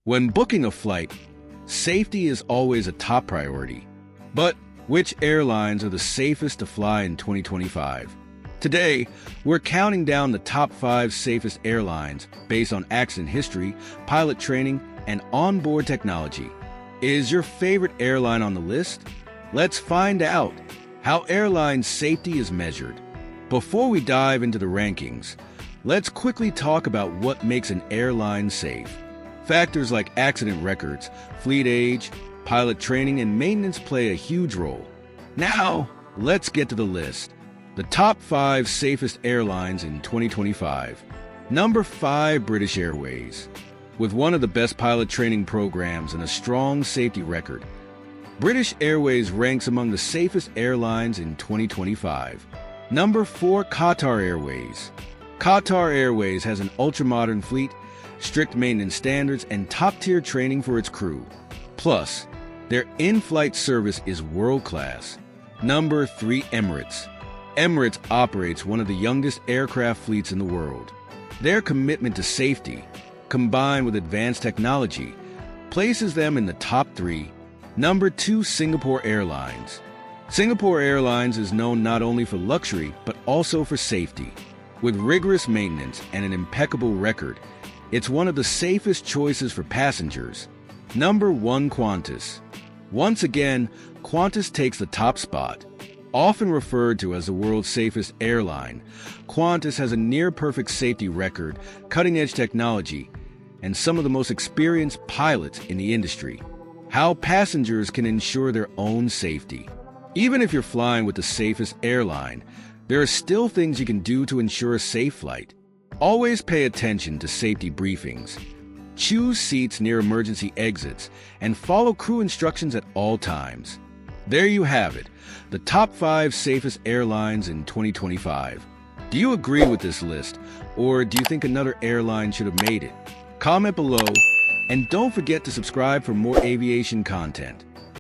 When booking a flight, safety is always a top priority. But which airlines are the safest to fly in 2025? Today, we're counting down the top 5 safest airlines based on accident history, pilot training, and onboard technology. Is your favorite airline on the list? Let's find out how airline safety is measured. Before we dive into the rankings, let's quickly talk about what makes an airline safe. Factors like accident records, fleet age, pilot training, and maintenance play a huge role. Now, let's get to the list. The top 5 safest airlines in 2025. Number 5, British Airways. With one of the best pilot training programs and a strong safety record, British Airways ranks among the safest airlines in 2025. Number 4, Qatar Airways. Qatar Airways has an ultra-modern fleet, strict maintenance standards, and top-tier training for its crew. Plus, their in-flight service is world-class. Number 3, Emirates. Emirates operates one of the youngest aircraft fleets in the world. Their commitment to safety, combined with advanced technology, places them in the top 3. Number 2, Singapore Airlines. Singapore Airlines is known not only for luxury, but also for safety. With rigorous maintenance and an impeccable record, it's one of the safest choices for passengers. Number 1, Qantas. Once again, Qantas takes the top spot. Often referred to as the world's safest airline, Qantas has a near-perfect safety record, cutting-edge technology, and some of the most experienced pilots in the industry. How passengers can ensure their own safety. Even if you're flying with the safest airline, there are still things you can do to ensure a safe flight. Always pay attention to safety briefings. Choose seats near emergency exits and follow crew instructions at all times. There you have it, the top 5 safest airlines in 2025. Do you agree with this list, or do you think another airline should have made it? Comment below, and don't forget to subscribe for more aviation content.